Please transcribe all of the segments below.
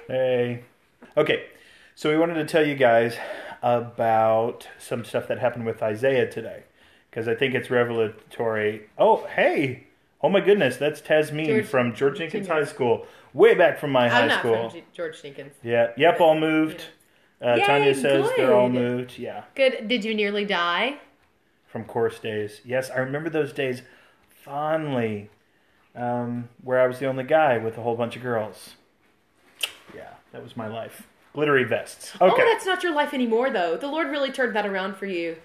Hey. Okay, so we wanted to tell you guys about some stuff that happened with Isaiah today, because I think it's revelatory. Oh, hey! Oh my goodness, that's Tasmin from George Jenkins High School, way back from my high school. I'm not from George Jenkins. Yeah, yep, all moved. Yay, Tanya says good. they're all moved. Yeah. Good. Did you nearly die? From course days. Yes, I remember those days fondly, where I was the only guy with a whole bunch of girls. Yeah, that was my life. Glittery vests. Okay. Oh, that's not your life anymore, though. The Lord really turned that around for you.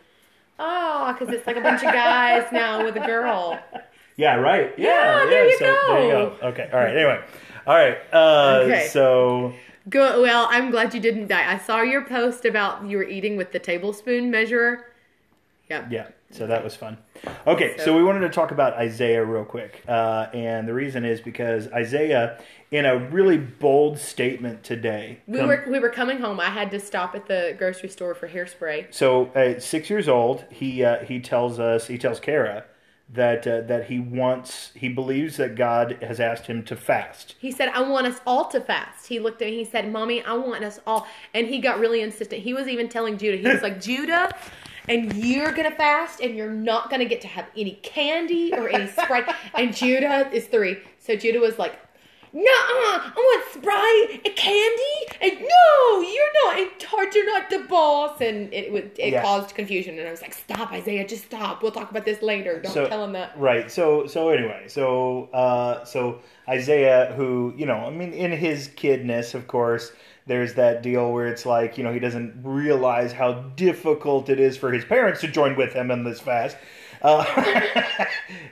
Oh, because it's like a bunch of guys now with a girl. Yeah, right. Yeah, there you go. There you go. Okay, all right. Anyway, all right. Okay. So... Good. Well, I'm glad you didn't die. I saw your post about you were eating with the tablespoon measurer. Yeah. Yeah, so that was fun. Okay, so we wanted to talk about Isaiah real quick. And the reason is because Isaiah, in a really bold statement today... We were coming home. I had to stop at the grocery store for hairspray. So, at 6 years old, he tells Kara that he believes that God has asked him to fast. He said, I want us all to fast. He looked at me, he said, Mommy, I want us all. And he got really insistent. He was even telling Judah, he was like, Judah... and you're going to fast, and you're not going to get to have any candy or any Sprite. And Judah is 3. So Judah was like, nuh-uh, I want Sprite and candy. And no, you're not in charge. You're not the boss. And it caused confusion. And I was like, stop, Isaiah, just stop. We'll talk about this later. Don't tell him that. Right. So anyway, so Isaiah, who, in his kidness, of course, there's that deal where it's like, he doesn't realize how difficult it is for his parents to join with him in this fast.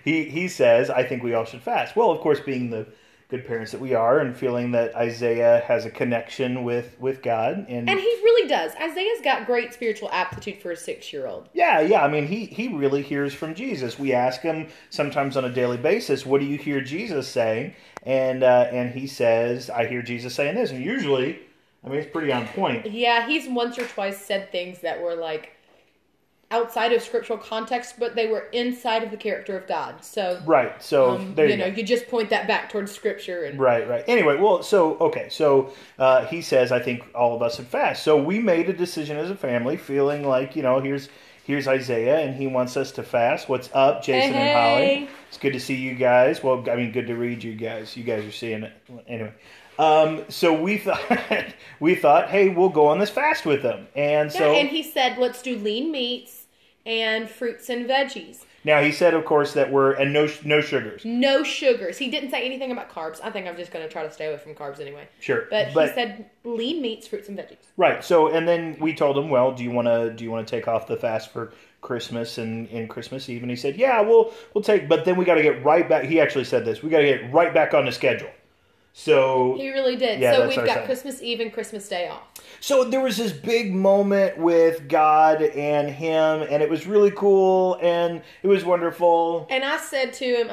He says, I think we all should fast. Well, of course, being the good parents that we are and feeling that Isaiah has a connection with God. And he really does. Isaiah's got great spiritual aptitude for a 6-year-old. Yeah. I mean, he really hears from Jesus. We ask him sometimes on a daily basis, what do you hear Jesus saying? And he says, I hear Jesus saying this. And usually... it's pretty on point. Yeah, he's once or twice said things that were like outside of scriptural context, but they were inside of the character of God. So right. So there you go. You just point that back towards scripture. And right. Anyway, well, so he says, I think all of us should fast. So we made a decision as a family, feeling like here's Isaiah, and he wants us to fast. What's up, Jason and Holly? It's good to see you guys. Well, good to read you guys. You guys are seeing it anyway. So we thought, hey, we'll go on this fast with them. And he said, let's do lean meats and fruits and veggies. Now, he said, of course, that no sugars. No sugars. He didn't say anything about carbs. I think I'm just going to try to stay away from carbs anyway. Sure. But he said lean meats, fruits and veggies. Right. So, and then we told him, well, do you want to take off the fast for Christmas and Christmas Eve? And he said, yeah, we'll take, but then we got to get right back. He actually said this. We got to get right back on the schedule. So he really did. Yeah, so we've got Christmas Eve and Christmas Day off. So there was this big moment with God and him, and it was really cool, and it was wonderful. And I said to him,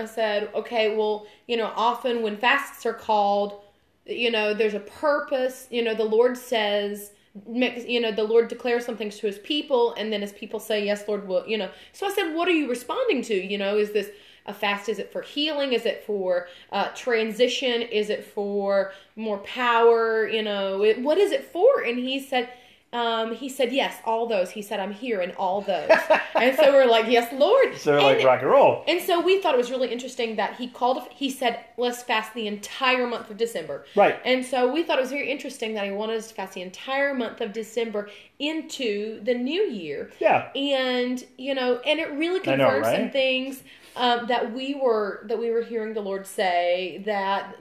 okay, well, often when fasts are called, there's a purpose. The Lord says, the Lord declares some things to his people, and then his people say, yes, Lord, will, So I said, what are you responding to? Is this a fast? Is it for healing? Is it for transition? Is it for more power? What is it for? And he said, yes, all those. He said, I'm here in all those. And so we're like, yes, Lord. So we're like rock and roll. And so we thought it was really interesting that he said, let's fast the entire month of December. Right. And so we thought it was very interesting that he wanted us to fast the entire month of December into the new year. Yeah. And, and it really confirmed some things that we were hearing the Lord say, that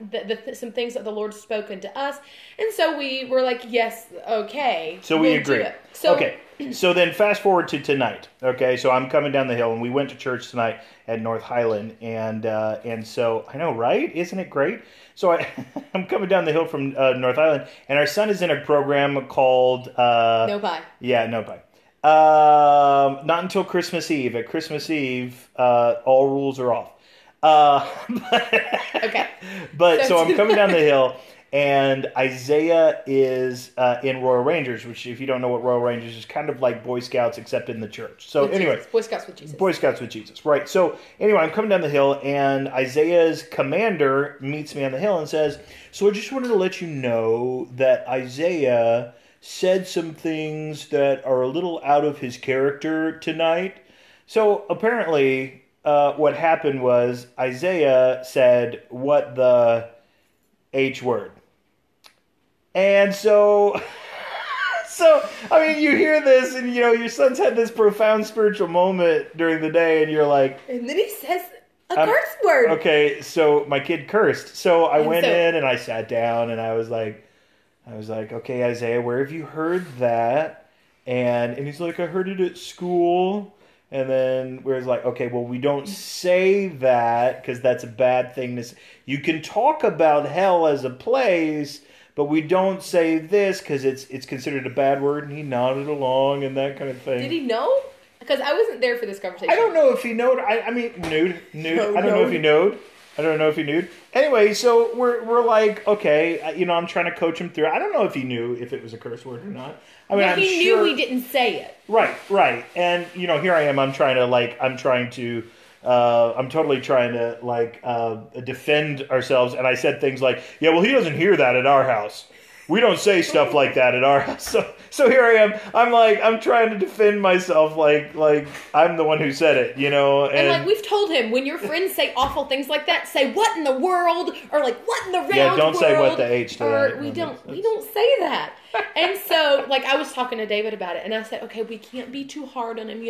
some things that the Lord's spoken to us. And so we were like, yes, okay. So we agree. Okay. So then fast forward to tonight. Okay. So I'm coming down the hill, and we went to church tonight at North Highland. And so, I know, right? Isn't it great? So I'm coming down the hill from North Highland, and our son is in a program called... No Pie. Yeah, No Pie. Not until Christmas Eve. At Christmas Eve, all rules are off. Okay. But so I'm coming down the hill, And Isaiah is in Royal Rangers, which, if you don't know what Royal Rangers is, kind of like Boy Scouts except in the church. So With anyway, Jesus. Boy Scouts with Jesus. Boy Scouts with Jesus, right? So anyway, I'm coming down the hill, and Isaiah's commander meets me on the hill and says, "So I just wanted to let you know that Isaiah said some things that are a little out of his character tonight." So apparently, what happened was Isaiah said, "What the H word?" And so, I mean, you hear this, and your son's had this profound spiritual moment during the day, and you're like, and then he says a curse word. Okay, so my kid cursed. So I went in and I sat down, and I was like, okay, Isaiah, where have you heard that? And he's like, I heard it at school. And then we're like, okay, well, we don't say that because that's a bad thing to say. You can talk about hell as a place, but we don't say this because it's considered a bad word. And he nodded along and that kind of thing. Did he know? Because I wasn't there for this conversation. I don't know if he knowed. I mean, nude. I don't know if he knowed. Anyway, so we're like, okay, I'm trying to coach him through. I don't know if he knew if it was a curse word or not. I mean, well, he knew we didn't say it. Right. And here I am. I'm totally trying to defend ourselves. And I said things like, yeah, well, he doesn't hear that at our house. We don't say stuff like that at our house. So here I am. I'm trying to defend myself like I'm the one who said it, And like we've told him, when your friends say awful things like that, say what in the world, or like what in the round don't world. say what the H to or that. we don't say that. And so like I was talking to David about it, and I said, okay, we can't be too hard on him,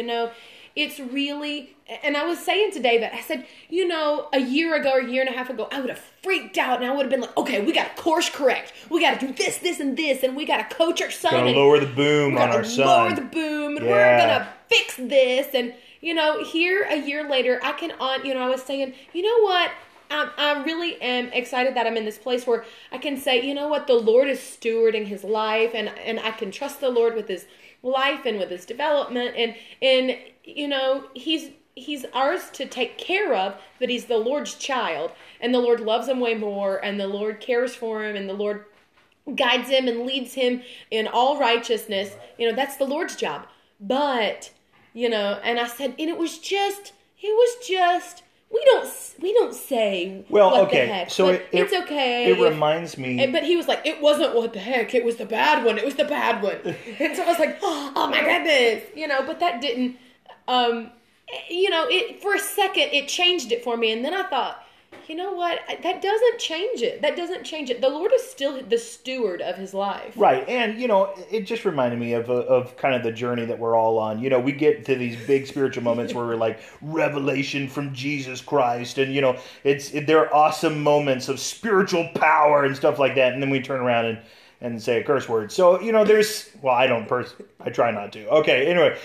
It's really, and I was saying to David, I said, a year ago or a year and a half ago, I would have freaked out, and I would have been like, okay, we got to course correct. We got to do this, this, and this, and we got to coach our son. Gonna lower the boom on our son. Lower the boom, and we're going to fix this. And, here a year later, I was saying, you know what? I really am excited that I'm in this place where I can say, you know what? The Lord is stewarding his life, and I can trust the Lord with his life and with his development, and he's ours to take care of, but he's the Lord's child, and the Lord loves him way more, and the Lord cares for him, and the Lord guides him and leads him in all righteousness. That's the Lord's job. But, and I said, and it was just we don't say what the heck. So it's okay. It reminds me. But he was like, it wasn't what the heck. It was the bad one. It was the bad one. And so I was like, oh my goodness, But that didn't, it for a second it changed it for me, and then I thought, you know what? That doesn't change it. The Lord is still the steward of his life. Right. And, it just reminded me of kind of the journey that we're all on. We get to these big spiritual moments where we're like, revelation from Jesus Christ. And, they're awesome moments of spiritual power and stuff like that. And then we turn around and say a curse word. So, I try not to. Okay, anyway,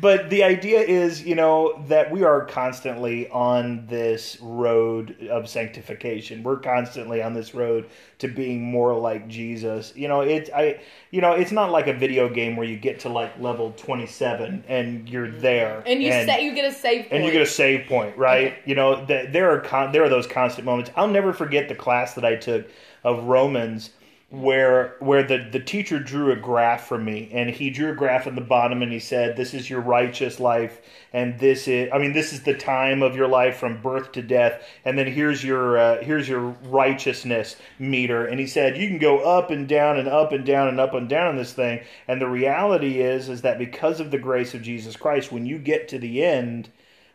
but the idea is, that we are constantly on this road of sanctification. We're constantly on this road to being more like Jesus. It's not like a video game where you get to like level 27 and you're there. And you get a save point. And you get a save point, right? Okay. There are those constant moments. I'll never forget the class that I took of Romans, where the teacher drew a graph for me, and he drew a graph at the bottom, and he said, this is your righteous life, and this is the time of your life from birth to death, and then here's your righteousness meter. And he said, you can go up and down and up and down and up and down in this thing, and the reality is that because of the grace of Jesus Christ, when you get to the end,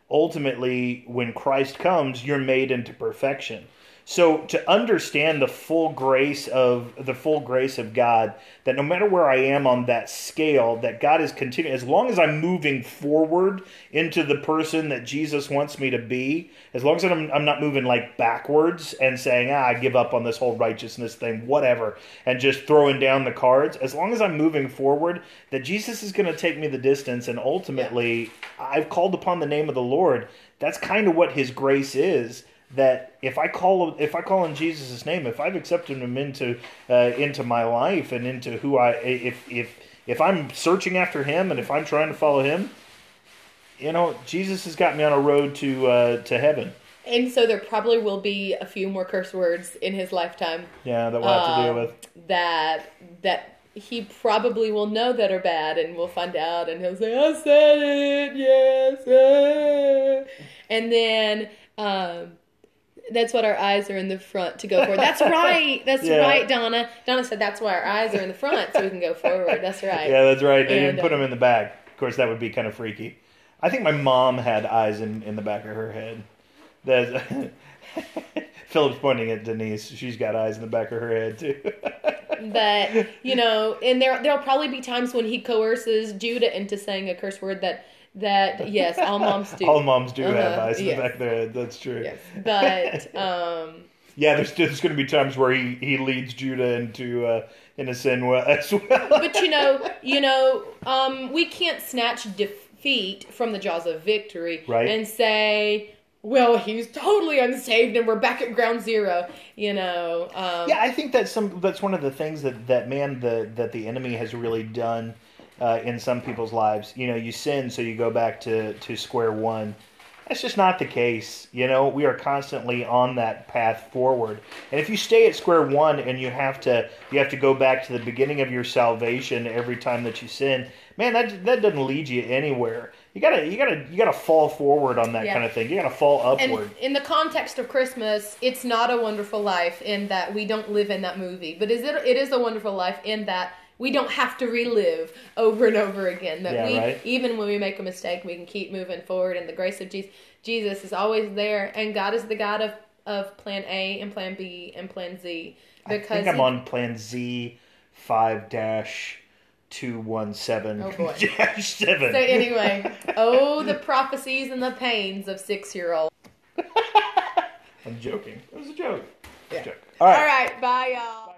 ultimately, when Christ comes, you're made into perfection. So to understand the full grace of God, that no matter where I am on that scale, that God is continuing, as long as I'm moving forward into the person that Jesus wants me to be, as long as I'm not moving like backwards and saying, I give up on this whole righteousness thing, whatever, and just throwing down the cards, as long as I'm moving forward, that Jesus is going to take me the distance, and ultimately, I've called upon the name of the Lord. That's kind of what his grace is. That if I call in Jesus' name, if I've accepted him into my life and into who if I'm searching after him and if I'm trying to follow him, Jesus has got me on a road to heaven. And so there probably will be a few more curse words in his lifetime. Yeah, that we'll have to deal with. That he probably will know that are bad, and we'll find out, and he'll say, "I said it, yes." And then that's what our eyes are in the front to go forward. That's right. That's right, Donna. Donna said that's why our eyes are in the front so we can go forward. That's right. Yeah, that's right. They didn't put them in the back. Of course, that would be kind of freaky. I think my mom had eyes in the back of her head. Philip's pointing at Denise. She's got eyes in the back of her head, too. But, and there'll probably be times when he coerces Judah into saying a curse word that yes, all moms do. All moms do have eyes in the back of their head. That's true. Yes. But, yeah, there's going to be times where he leads Judah into a sin as well. But, we can't snatch defeat from the jaws of victory and say, well, he's totally unsaved and we're back at ground zero, Yeah, I think that's one of the things that the enemy has really done in some people's lives. You sin, so you go back to square one. That's just not the case. We are constantly on that path forward. And if you stay at square one and you have to go back to the beginning of your salvation every time that you sin, man, that doesn't lead you anywhere. You gotta fall forward on that kind of thing. You gotta fall upward. And in the context of Christmas, it's not a wonderful life in that we don't live in that movie, but it is a wonderful life in that we don't have to relive over and over again. That even when we make a mistake, we can keep moving forward, and the grace of Jesus is always there, and God is the God of plan A and plan B and plan Z. Because I think I'm on plan Z 5-217. Oh boy. 7. So anyway, the prophecies and the pains of 6-year-olds. I'm joking. It was a joke. Yeah. All right. All right. Bye, y'all.